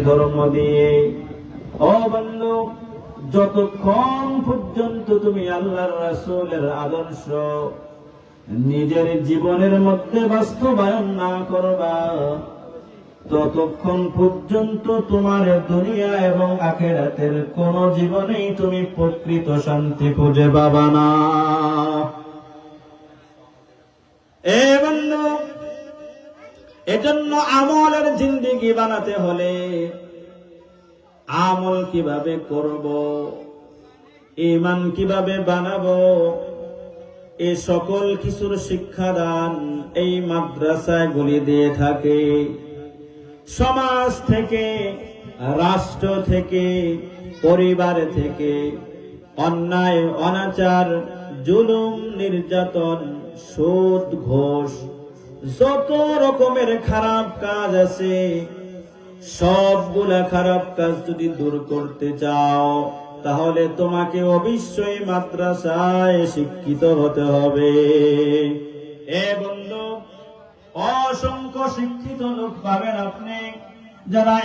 ধর্ম দিয়ে। ও বন্ধু, যতক্ষণ পর্যন্ত তুমি আল্লাহর রাসূলের আদর্শ নিজের জীবনের মধ্যে বাস্তবায়ন না করবা, ততক্ষণ পর্যন্ত তোমার দুনিয়া এবং আখিরাতের কোন জীবনেই তুমি প্রকৃত শান্তি খুঁজে পাবা না। এ বন্ধু, এজন্য আমলের জিন্দেগি বানাতে হলে আমল কিভাবে করব, ঈমান কিভাবে বানাবো, এই সকল কিছুর শিক্ষাদান এই মাদ্রাসাগুলি দিয়ে থাকে। সমাজ থেকে, রাষ্ট্র থেকে, পরিবার থেকে অন্যায়, অনাচার, জুলুম, নির্যাতন, সুদ, ঘুষ, যত রকমের খারাপ কাজ আছে, সবগুলা খারাপ কাজ যদি দূর করতে চাও, তাহলে তোমাকে অবশ্যই মাদ্রাসায় শিক্ষিত হতে হবে। এ বন্ধু, অসংখ্য শিক্ষিত লোক পাবেন আপনি, যারা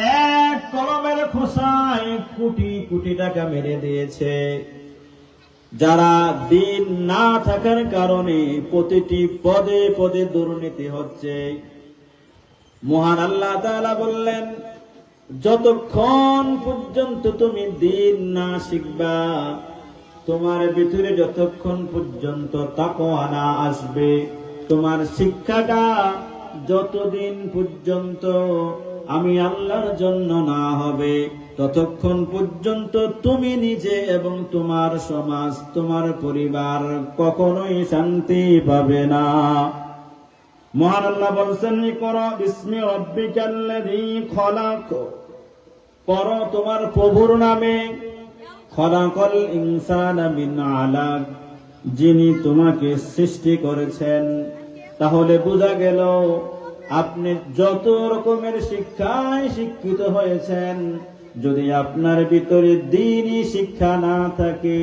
এক কলমের খোসায় কোটি কোটি টাকা মেরে দিয়েছে, যারা দিন না থাকার কারণে প্রতিটি পদে পদে দুর্নীতি হচ্ছে। মহান আল্লাহ তাআলা বললেন, যতক্ষণ পর্যন্ত তুমি দিন না শিখবা, তোমার ভিতরে যতক্ষণ পর্যন্ত তাকওয়া না আসবে, তোমার শিক্ষাটা যতদিন পর্যন্ত আমি আল্লাহর জন্য না হবে, ততক্ষণ পর্যন্ত তুমি নিজে এবং তোমার সমাজ, তোমার পরিবার কখনোই শান্তি পাবে না। মহান আল্লাহ বলছেন, ইকরা বিসমি রাব্বিকাল্লাযী খলাক, পড়ো তোমার প্রভুর নামে। খলাকাল ইনসানা মিন আলাক, যিনি তোমাকে সৃষ্টি করেছেন। তাহলে বোঝা গেল, আপনি যত রকমের শিক্ষায় শিক্ষিত হয়েছেন, যদি আপনার ভিতরে দ্বীনি শিক্ষা না থাকে,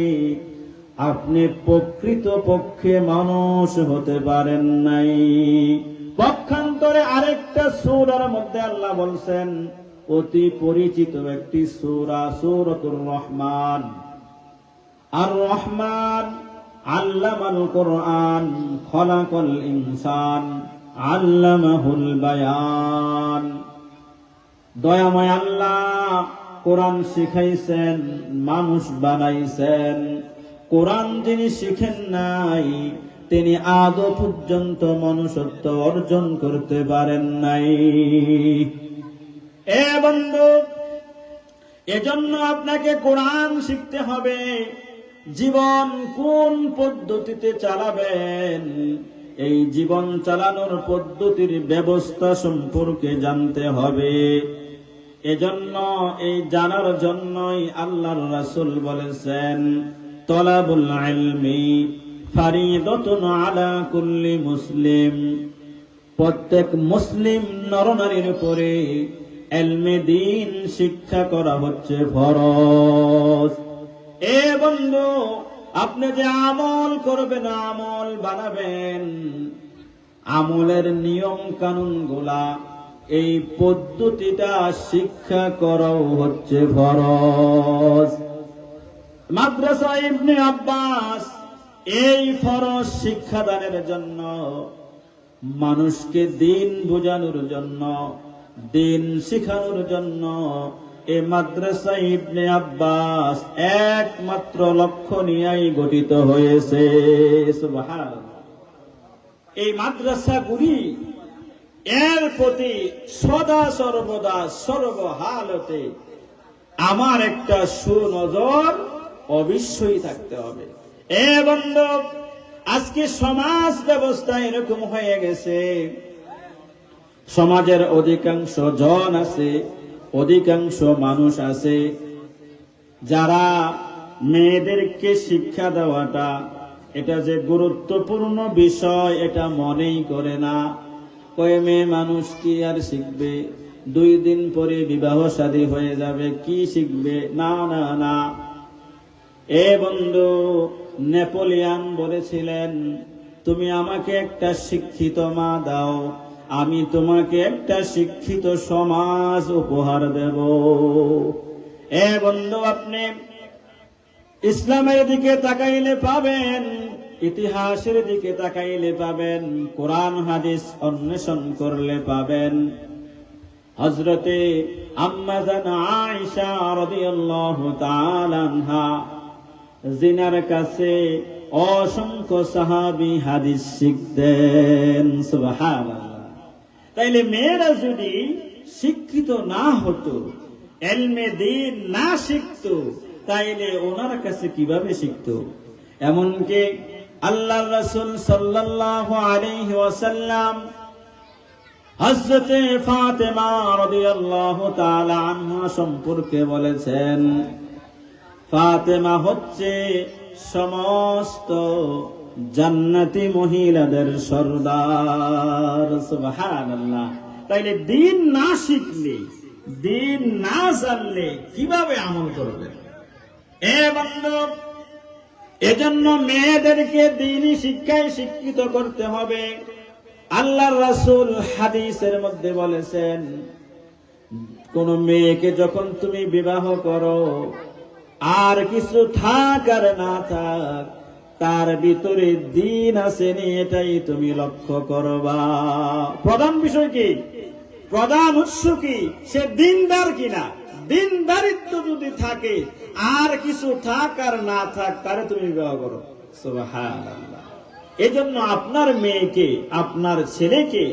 আপনি প্রকৃত পক্ষে মানুষ হতে পারেন নাই। পক্ষান্তরে আরেকটা সূরার মধ্যে আল্লাহ বলছেন, অতি পরিচিত একটি সূরা, সূরাতুর রহমান। আর রহমান আল্লামাল কুরআন, খলাকাল ইনসান, আল্লামাহুল বায়ান। দয়াময় আল্লাহ কোরআন শিখাইছেন, মানুষ বানাইছেন। কোরআন যিনি শিখেন নাই, তিনি আদৌ পর্যন্ত মনুষ্যত্ব অর্জন করতে পারেন নাই। এ বন্ধু, এজন্য আপনাকে কোরআন শিখতে হবে। জীবন কোন পদ্ধতিতে চালাবেন, এই জীবন চালানোর পদ্ধতির ব্যবস্থা সম্পর্কে জানতে হবে। এজন্য এই জানার জন্যই আল্লাহর রাসূল বলেছেন, তলাবুল ইলমি ফারিদাতুন আলা কুল্লি মুসলিম। প্রত্যেক মুসলিম নরনারীর উপরে ইলমে দ্বীন শিক্ষা করা হচ্ছে ফরজ। এ বন্ধু, আপনি যে আমল করবেন, আমল বানাবেন, আমলের নিয়ম কানুন গুলা, এই পদ্ধতিটা শিক্ষা করাও হচ্ছে ফরজ। মাদ্রাসা ইবনে আব্বাস এই ফরজ শিক্ষাদানের জন্য, মানুষকে দিন বোঝানোর জন্য, দিন শিখানোর জন্য এই মাদ্রাসা ইবনে আব্বাস একমাত্র লক্ষ্য নিয়েই গঠিত হয়েছে। সুবহানাল্লাহ। এই মাদ্রাসাগুলি এর প্রতি সদা সর্বদা সর্বহালতে আমার একটা সুনজর অবশ্যই থাকতে হবে। এ বন্ধু, আজকে সমাজ ব্যবস্থা এরকম হয়ে গেছে, সমাজের অধিকাংশ জন আছে, অধিকাংশ মানুষ আছে, যারা মেয়েদেরকে শিক্ষা দেওয়াটা এটা যে গুরুত্বপূর্ণ বিষয় এটা মনেই করে না। কয় মেয়ে মানুষ কি আর শিখবে, 2 দিন পরে বিবাহ শাদী হয়ে যাবে, কি শিখবে? না না না। এ বন্ধু, নেপোলিয়ান বলেছিলেন, তুমি আমাকে একটা শিক্ষিত মা দাও, আমি তোমাকে একটা শিক্ষিত সমাজ উপহার দেব। এ বন্ধু, আপনি ইসলামের দিকে তাকাইলে পাবেন, ইতিহাসের দিকে তাকাইলে পাবেন, কোরআন হাদিস অন্বেষণ করলে পাবেন। হযরতে আম্মা জান আয়েশা রাদিয়াল্লাহু তাআলা আনহা জিনার কাছে অসংখ্য সাহাবী হাদিস শিখতেন। সুবহানাল্লাহ। তাইলে মেয়েরা যদি শিক্ষিত না হতো, ইলমে দ্বীন না শিখতো, তাইলে ওনার কাছে কিভাবে শিখতো? এমনকি আল্লাহর রাসূল সাল্লাল্লাহু আলাইহি ওয়াসাল্লাম হযরতে ফাতেমা রাদিয়াল্লাহু তাআলা আনহা সম্পর্কে বলেছেন, ফাতেমা হচ্ছে সমস্ত জান্নাতি মহিলাদের সরদার। সুবহানাল্লাহ। তাইলে দ্বীন না শিখলে, দ্বীন না জানলে কিভাবে আমল করবে? এ বন্ধু, এজন্য মেয়েদেরকে দ্বীনি শিক্ষায় শিক্ষিত করতে হবে। আল্লাহর রাসূল হাদিসের মধ্যে বলেছেন, কোন মেয়েকে যখন তুমি বিবাহ করো, আর কিছু থাক আর না থাক, তার ভিতরে দ্বীন আছে নি এটাই তুমি লক্ষ্য করবা। প্রধান বিষয় কি? প্রধান উৎস কি? সে দ্বীনদার কিনা। দ্বীনদারিত্ব যদি থাকে, আর কিছু থাক আর না থাক, তারে তুমি বিবাহ করো। সুবহানাল্লাহ। এজন্য আপনার মেয়েকে, আপনার ছেলেকে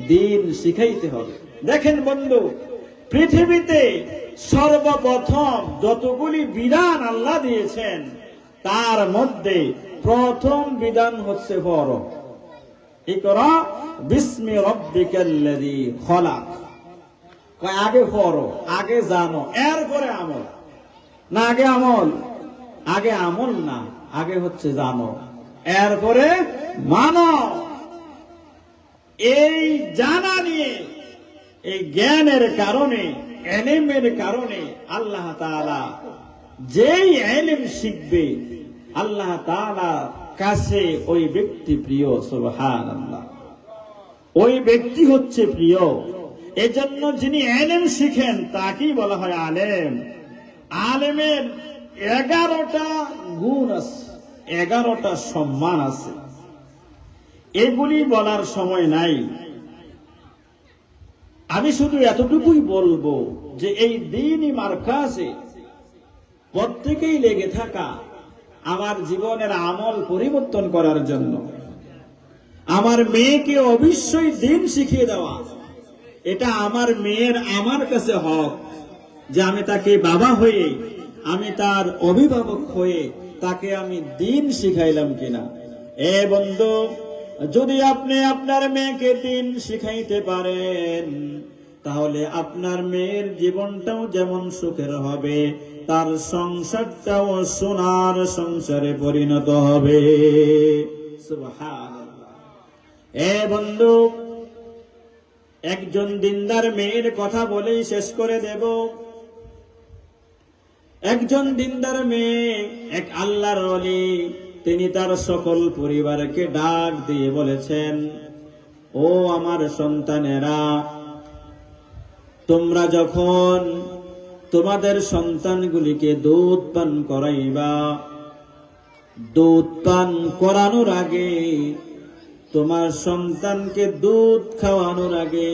দ্বীন শিখাইতে হবে। দেখেন বন্ধু, পৃথিবীতে সর্বপ্রথম যতগুলি বিধান আল্লাহ দিয়েছেন, তার মধ্যে প্রথম বিধান হচ্ছে পড়ো। ইকরা বিসমি রাব্বিকাল্লাযী খলাক। আগে পড়ো, আগে জানো, এরপরে আমল। না আগে আমল, আগে আমল না, আগে হচ্ছে জানো, এরপরে মানো। এই জানা নিয়ে, এই জ্ঞানের কারণে, ইলমের কারণে আল্লাহ তাআলা যেই ইলম শিখবে, আল্লাহ তাআলা কাছে ওই ব্যক্তি প্রিয়। সুবহানাল্লাহ। ওই ব্যক্তি হচ্ছে প্রিয়। এজন্য যিনি ইলম শিখেন তাকেই বলা হয় আলেম। আলেমের 11টা গুণ আছে, 11টা সম্মান আছে। এগুলি বলার সময় নাই। আমি শুধু এতটুকুই বলবো যে এই দ্বীনি মারকাজে প্রত্যেকেই লেগে থাকা, আমার জীবনের আমল পরিবর্তন করার জন্য, আমার মেয়েকে অবশ্যই দ্বীন শিখিয়ে দেওয়া, এটা আমার মেয়ের আমার কাছে হক যে আমি তাকে বাবা হয়ে, আমি তার অভিভাবক হয়ে তাকে আমি দ্বীন শিখাইলাম কিনা। এ বন্ধু, যদি আপনি আপনার মেয়েকে দ্বীন শিখাইতে পারেন, তাহলে আপনার মেয়ের জীবনটাও যেমন সুখের হবে, তার সংসারটাও সোনার সংসারে পরিণত হবে। সুবহানাল্লাহ। এ বন্ধু, একজন দিনদার মেয়ের কথা বলেই শেষ করে দেব। একজন দিনদার মেয়ে, এক আল্লাহর ওলি, তিনি তার সকল পরিবারকে ডাক দিয়ে বলেছেন, ও আমার সন্তানেরা, তোমরা যখন তোমাদের সন্তানগুলিকে দুধ পান করাইবা, দুধ পান করানোর আগে, তোমার সন্তানকে দুধ খাওয়ানোর আগে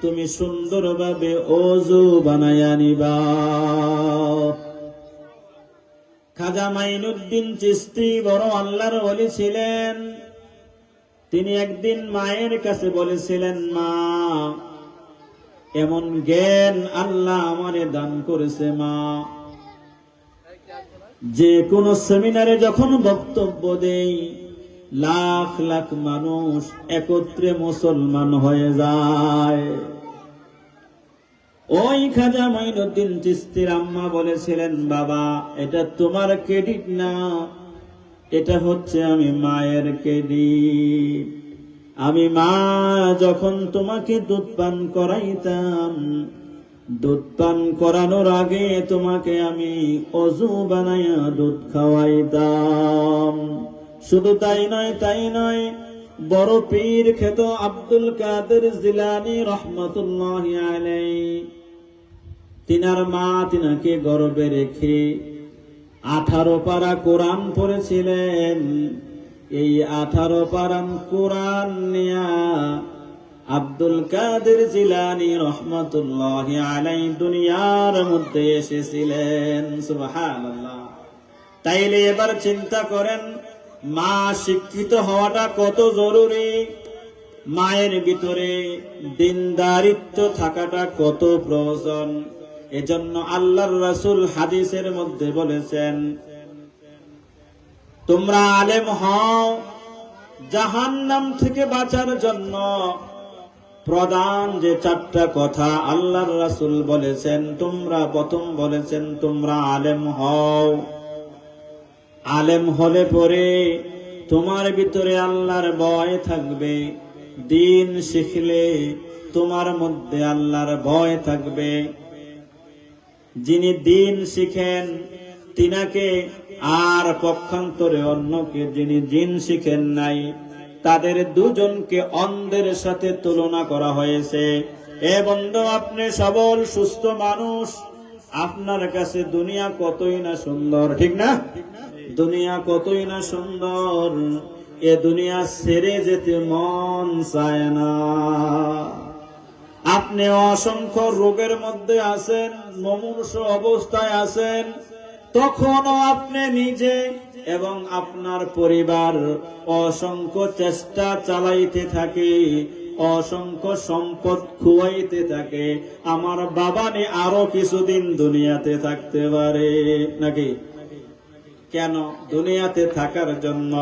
তুমি সুন্দরভাবে ওযু বানায়া নিবা। খাজা মাইনুদ্দিন চিশতি বড় আল্লাহর ওলি ছিলেন। তিনি একদিন মায়ের কাছে বলেছিলেন, মা, এমন জ্ঞান আল্লাহ আমারে দান করেছে মা, যে কোন সেমিনারে যখন বক্তব্য দেই, লাখ লাখ মানুষ একত্রে মুসলমান হয়ে যায়। ওই খাজা মাইনুদ্দিন চিশতির আম্মা বলেছিলেন, বাবা, এটা তোমার ক্রেডিট না, এটা হচ্ছে আমি মায়ের ক্রেডিট। আমি মা যখন তোমাকে দুধ পান করাইতাম, দুধ পান করানোর আগে তোমাকে আমি ওযু বানাইয়া দুধ খাওয়াইতাম। শুধু তাই নয়, বড় পীর খ্যাত আব্দুল কাদের জিলানী রহমতুল্লাহি আলাইহি, তিনার মা তিনাকে গর্ভে রেখে 18 পারা কোরআন পড়েছিলেন। এই 18 পারান কোরআন নিয়া আব্দুল কাদের জিলানী রহমতুল্লাহি আলাইহি দুনিয়ার মধ্যে এসেছিলেন। সুবহানাল্লাহ। তাইলে এবার চিন্তা করেন, মা শিক্ষিত হওয়াটা কত জরুরি, মায়ের ভিতরে দিনদারিত্ব থাকাটা কত প্রয়োজন। এজন্য আল্লাহর রাসূল হাদিসের মধ্যে বলেছেন, তোমরা আলেম হও জাহান্নাম থেকে বাঁচার জন্য। প্রধান যে 4টা কথা আল্লাহর রাসূল বলেছেন, তোমরা প্রথম বলেছেন তোমরা আলেম হও। আলেম হলে পরে তোমার ভিতরে আল্লাহর ভয় থাকবে, দিন শিখলে তোমার মধ্যে আল্লাহর ভয় থাকবে। যিনি দিন শিখেন তিনাকে আর পক্ষান্তরে অন্যকে যিনি দিন শিখেন নাই, তাদের দুজনকে অন্ধের সাথে তুলনা করা হয়েছে। এ বন্ধু, আপনি সবল সুস্থ মানুষ, আপনার কাছে দুনিয়া কতই না সুন্দর, ঠিক না? দুনিয়া কতই না সুন্দর, এ দুনিয়া ছেড়ে যেতে মন চায় না। আপনি অসংখ্য রোগের মধ্যে আছেন, মুমূর্ষ অবস্থায় আছেন, তখনও আপনি নিজে এবং আপনার পরিবার অসংখ্য চেষ্টা চালাইতে থাকে, অসংখ্য সম্পদ খুয়াইতে থাকে। আমার বাবা নে আরো কিছুদিন দুনিয়াতে থাকতে পারে নাকি? কেন? দুনিয়াতে থাকার জন্য।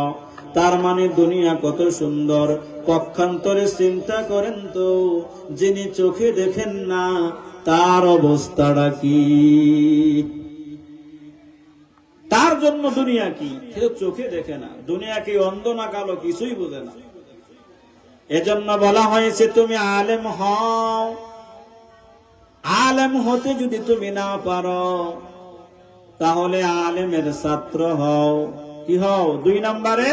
তার মানে দুনিয়া কত সুন্দর। পক্ষান্তরে চিন্তা করেন তো, যিনি চোখে দেখেন না তার অবস্থাটা কি? তার জন্য দুনিয়া কি? সে চোখে দেখে না, দুনিয়া কি অন্ধ না কালো কিছুই বোঝে না। এজন্য বলা হয়েছে তুমি আলেম হও। আলেম হতে যদি তুমি না পারো, তাহলে আলেমের ছাত্র হও। কি হও? 2 নম্বরে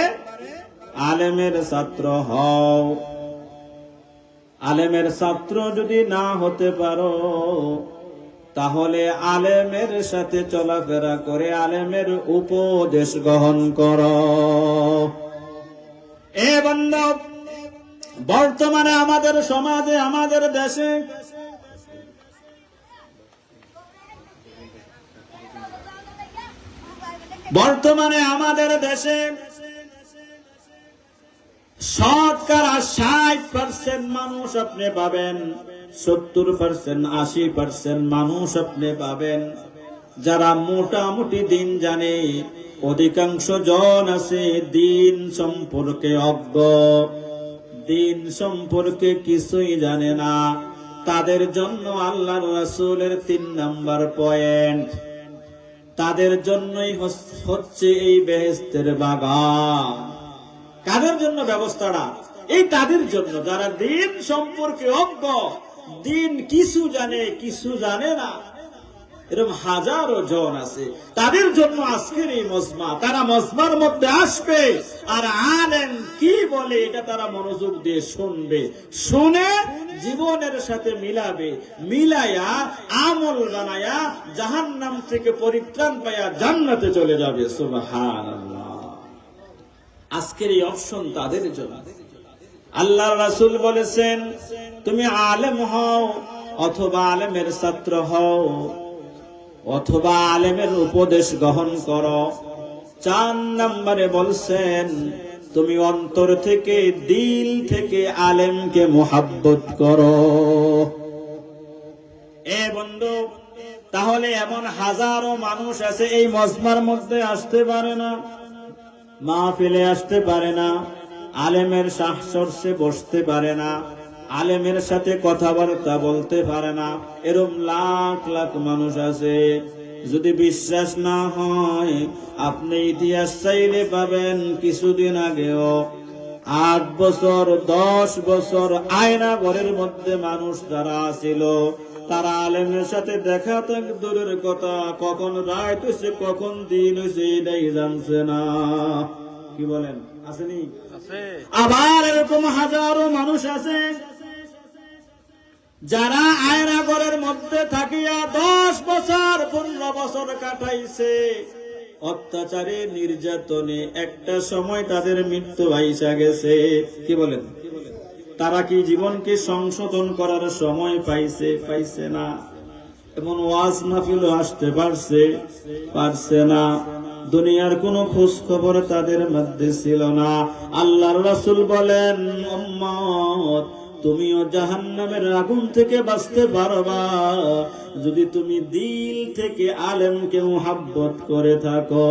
আলেমের ছাত্র হও। আলেমের ছাত্র যদি না হতে পারো, তাহলে আলেমের সাথে চলাফেরা করে আলেমের উপদেশ গ্রহণ করো। এ বান্দা, বর্তমানে আমাদের সমাজে, আমাদের দেশে শতকরা 60% মানুষ আপনি পাবেন, 70%, 80% মানুষ আপনি পাবেন যারা মোটামুটি দিন জানে। অধিকাংশ জন আছে দিন সম্পর্কে অজ্ঞ, দিন সম্পর্কে কিছুই জানে না। তাদের জন্য আল্লাহর রাসূলের 3 নাম্বার পয়েন্ট, তাদের জন্যই হচ্ছে এই বেহেশতের বাগান। কাদের জন্য ব্যবস্থাটা? এই তাদের জন্য যারা দিন সম্পর্কে অজ্ঞ, দিন কিছু জানে কিছু জানে না, এরকম হাজারো জন আছে। তাদের জন্য আজকের এই মজমা। তারা মজমার মধ্যে আসবে আর আলেম কি বলে এটা তারা মনোযোগ দিয়ে শুনবে, শুনে জীবনের সাথে মিলাবে, মিলাইয়া আমল বানায়া জাহান্নাম থেকে পরিত্রাণ পাইয়া জান্নাতে চলে যাবে। সুবহানাল্লাহ। আজকের এই অপশন তাদের জন্য। আল্লাহর রাসূল বলেছেন, তুমি আলেম হও অথবা আলেমের ছাত্র হও অথবা আলেমের উপদেশ গ্রহণ করো। 4 নম্বরে বলছেন, তুমি অন্তর থেকে, দিল থেকে আলেমকে মুহাব্বত করো। এ বন্ধু, তাহলে এমন হাজারো মানুষ আছে এই মজমার মধ্যে আসতে পারে না, মাহফিলে আসতে পারে না, আলেমের সাহচর্যে বসতে পারে না, আলেমের সাথে কথাবার্তা বলতে পারে না। এরকম লাখ লাখ মানুষ আছে। যদি বিশ্বাস না হয়, আপনি ইতিহাস চাইলে পাবেন। কিছুদিন আগেও 8 বছর 10 বছর আয়না ঘরের মধ্যে মানুষ যারা ছিল, তারা আলেমের সাথে দেখা থাক দূরের কথা, কখন রাত হয়েছে কখন দিন হয়েছে এটাই জানছে না। কি বলেন? আসেনি? আবার এরকম হাজারো মানুষ আছে যারা আয়না ঘরের মধ্যে থাকিয়া 10 বছর 15 বছর কাটাইছে অত্যাচারে নির্যাতনে, একটা সময় তাদের মৃত্যু আইসা গেছে। কি বলেন? তারা কি জীবনকে সংশোধন করার সময় পাইছে? পাইছে না। এমন ওয়াজ মাহফিল আসতে পারছে না। দুনিয়ার কোনো খোঁজ খবর তাদের মধ্যে ছিল না। আল্লাহর রাসূল বলেন, উম্মত তুমিও জাহান্নামের আগুন থেকে বাঁচতে পারবা যদি তুমি দিল থেকে আলেমকে মুহাব্বত করে থাকো।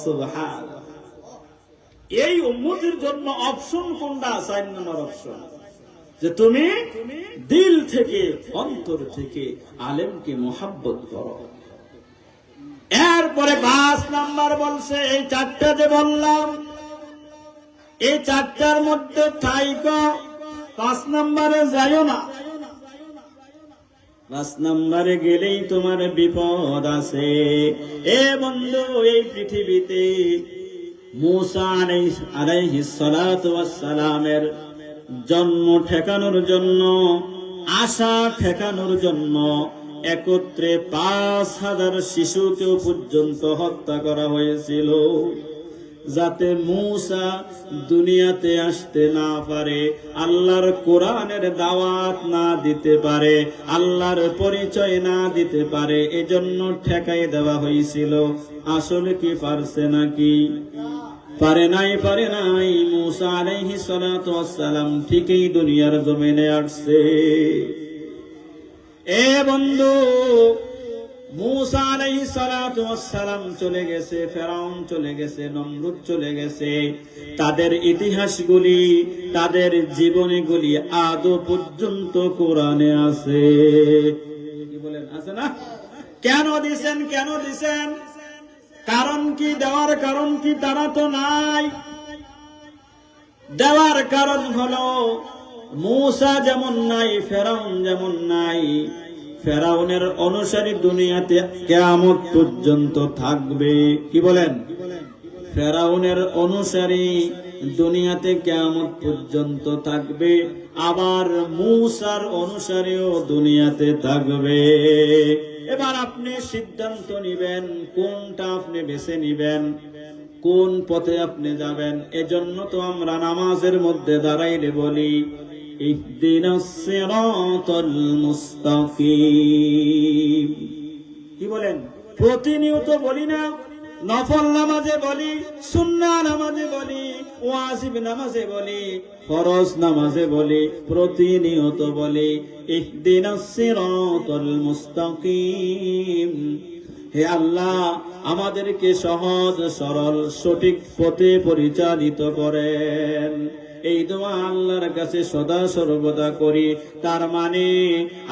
সুবহানাল্লাহ। এই উম্মতের জন্য অপশন কোনটা? 4 নম্বর অপশন, যে তুমি দিল থেকে অন্তর থেকে আলেমকে মুহাব্বত করো। এরপরে 5 নাম্বার বলছে, এই 4টা যে বললাম এই 4টার মধ্যে থাইকো, 5 নম্বরে যাইও না। 5 নম্বরে গেলেই তোমার বিপদ আছে। এ বন্ধু, এই পৃথিবীতে মূসা আলাইহিস সালাতু ওয়াস সালামের জন্ম ঠেকানোর জন্য, আশা ঠেকানোর জন্য একত্রে 5000 শিশুকেও পর্যন্ত হত্যা করা হয়েছিল, যাতে মূসা দুনিয়াতে আসতে না পারে, আল্লাহর কোরআনের দাওয়াত না দিতে পারে, আল্লাহর পরিচয় না দিতে পারে। এজন্য ঠেকাই দেওয়া হয়েছিল। আসলে কি পারছে নাকি? পারে নাই। মূসা আলাইহিস সালাতু ওয়াস সালাম ঠিকই দুনিয়ার জমিনে আসছে। এ বন্ধু, মূসা আলাইহিস সালাতু ওয়াস সালাম চলে গেছে, ফেরাউন চলে গেছে, নমরুদ চলে গেছে। তাদের ইতিহাসগুলি, তাদের জীবনীগুলি আদৌ পর্যন্ত কোরআনে আছে। কি বলেন? আছে না? কেন দিছেন? কারণ কি? দেওয়ার কারণ কি? তারা তো নাই। দেওয়ার কারণ হলো মূসা যেমন নাই, ফেরাউন যেমন নাই। ফেরাউনের অনুসারী দুনিয়াতে কিয়ামত পর্যন্ত থাকবে। কি বলেন? ফেরাউনের অনুসারী দুনিয়াতে কিয়ামত পর্যন্ত থাকবে, আবার মূসার অনুসারীও দুনিয়াতে থাকবে। এবার আপনি সিদ্ধান্ত নিবেন কোনটা আপনি বেছে নিবেন, কোন পথে আপনি যাবেন। এজন্য তো আমরা নামাজের মধ্যে দাঁড়াইলে বলি, ইহদিনাস সিরাতাল মুস্তাকিম। কি বলেন? প্রতিনিয়ত বলি না? নফল নামাজে বলি, সুন্নাহ নামাজে বলি, ওয়াজিব নামাজে বলি, ফরজ নামাজে বলি, প্রতিনিয়ত বলি ইহদিনাস সিরাতাল মুস্তাকিম। হে আল্লাহ, আমাদেরকে সহজ সরল সঠিক পথে পরিচালিত করেন। এই দোয়া আল্লাহর কাছে সদা সর্বদা করি। তার মানে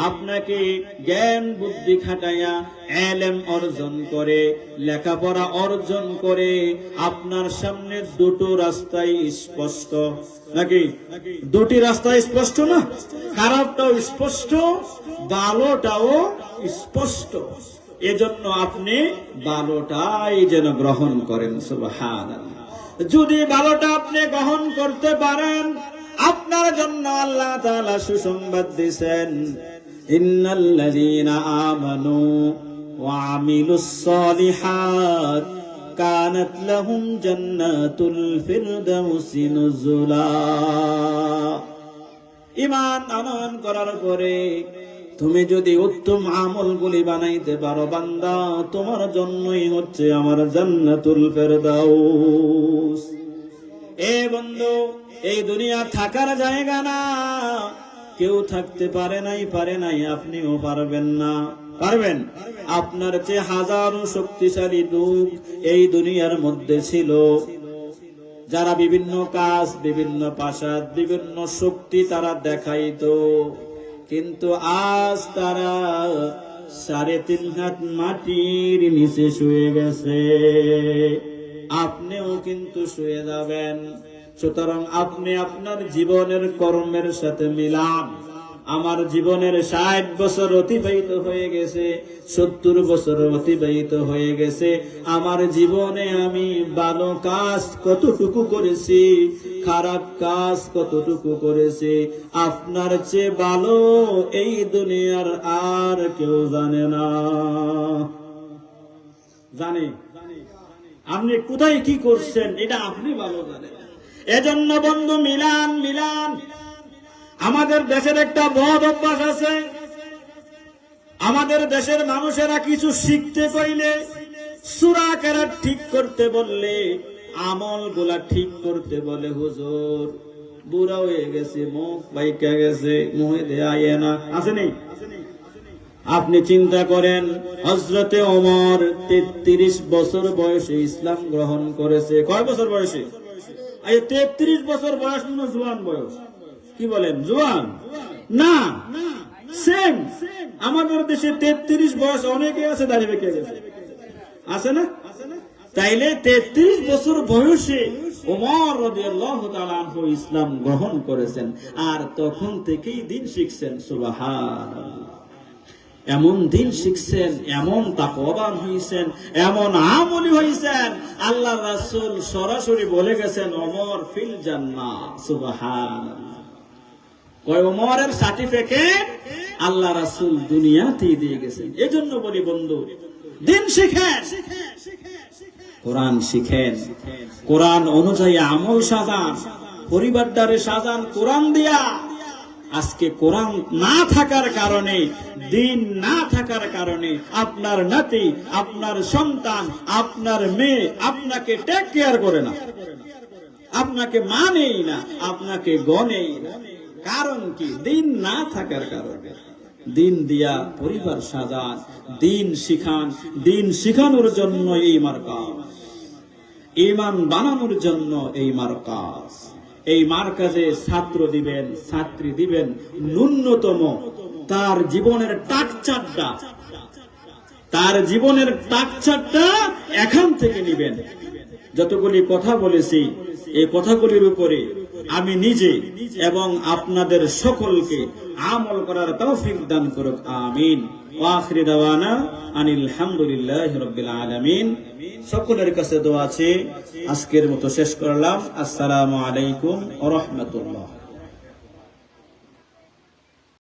আপনাকে জ্ঞান বুদ্ধি খাটাইয়া ইলম অর্জন করে, লেখাপড়া অর্জন করে আপনার সামনে দুটো রাস্তাই স্পষ্ট। নাকি? দুটি রাস্তায় স্পষ্ট না? খারাপটাও স্পষ্ট, ভালোটাও স্পষ্ট। এজন্য আপনি ভালোটাই যেন গ্রহণ করেন। সুবহানাল্লাহ। যদি ভালোটা আপনি গ্রহণ করতে পারেন, আপনার জন্য আল্লাহ তাআলা সুসংবাদ দিয়েছেন, ইন্নাল্লাযীনা আমানু ওয়া আমিলুস সালিহাত কানাত লাহুম জান্নাতুল ফিরদাউসি নুজুলা। ঈমান আনয়ন করার পরে তুমি যদি উত্তম আমলগুলি বানাইতে পারো বান্দা, তোমার জন্যই হচ্ছে আমার জান্নাতুল ফেরদাউস। এ বন্ধু, এই দুনিয়া থাকার জায়গা না। কেউ থাকতে পারে নাই, আপনিও পারবেন না। পারবেন? আপনার চেয়ে হাজারো শক্তিশালী লোক এই দুনিয়ার মধ্যে ছিল, যারা বিভিন্ন কাজ, বিভিন্ন প্রাসাদ, বিভিন্ন শক্তি তারা দেখাইতো, কিন্তু আজ তারা 3.5 হাত মাটির নিচে শুয়ে গেছে। আপনিও কিন্তু শুয়ে যাবেন। সুতরাং আপনি আপনার জীবনের কর্মের সাথে মিলান। আমার জীবনের 60 বছর অতিবাহিত হয়ে গেছে, 70 বছর অতিবাহিত হয়ে গেছে, আমার জীবনে আমি ভালো কাজ কতটুকু করেছি, খারাপ কাজ কতটুকু করেছি, আপনার চেয়ে ভালো এই দুনিয়ার আর কেউ জানে না। জানে আপনি কোথায় কি করছেন এটা আপনি ভালো জানেন। এজন্য বন্ধু মিলান মিলান। আমাদের দেশের একটা বদ অভ্যাস আছে, আমাদের দেশের মানুষেরা কিছু শিখতে কইলে, সূরা কেরাত ঠিক করতে বললে, আমল গুলা ঠিক করতে বলে, হুজুর বুড়া হয়ে গেছে, মুখ বাইকা গেছে, মুহে দেয় না, আসেনি? আপনি চিন্তা করেন, হযরতে ওমর 33 বছর বয়সে ইসলাম গ্রহণ করেছে। কয় বছর বয়সে? 33 বছর বয়স না জোয়ান বয়স? কি বলেন, জোয়ান না? সেম আমাদের দেশে 33 বয়স অনেকে আছে দাঁড়িয়ে বেঁকে গেছে, আছে না? তাইলে 33 বছর বয়সে ওমর রাদিয়াল্লাহু তাআলা আনহু ইসলাম গ্রহণ করেছেন, আর তখন থেকেই দিন শিখছেন। সুবহানাল্লাহ। এমন দিন শিখছেন, এমন তাকওয়াবান হইছেন, এমন আমলি হইছেন, আল্লাহ রাসূল সরাসরি বলে গেছেন ওমর ফিল জান্নাহ। সুবহানাল্লাহ। কয় ওমরের সার্টিফিকেট আল্লাহ রাসূল দুনিয়াতেই দিয়ে গেছেন। এজন্য বলি বন্ধু, দিন শিখেন, কোরআন শিখেন, কোরআন অনুযায়ী আমল সাজান, পরিবারটারে সাজান কোরআন দিয়া। আজকে কোরআন না থাকার কারণে, দিন না থাকার কারণে আপনার নাতি, আপনার সন্তান, আপনার মেয়ে আপনাকে টেক কেয়ার করে না, আপনাকে মানেই না, আপনাকে গনেই না। কারণ কি? দিন না থাকার কারণে। দিন দিয়া পরিবার সাজান, দিন শিখান, দিন শিখানোর জন্য এই মার্কাজ, ঈমান বানানোর জন্য এই মার্কাজ। এই মার্কাজে ছাত্র দিবেন, ছাত্রী দিবেন, ন্যূনতম তার জীবনের টাকচারটা, তার জীবনের টাকচারটা এখান থেকে নিবেন। যতগুলি কথা বলেছি, এই কথাগুলির উপরে আমি নিজে এবং আপনাদের সকলকে আমল করার তৌফিক দান করুক, আমিন। ওয়া আখিরু দাওয়ানা আনিল হামদুলিল্লাহি রাব্বিল আলামিন। সকলের কাছে দোয়া আছে। আজকের মতো শেষ করলাম। আসসালামু আলাইকুম ওয়া রাহমাতুল্লাহ।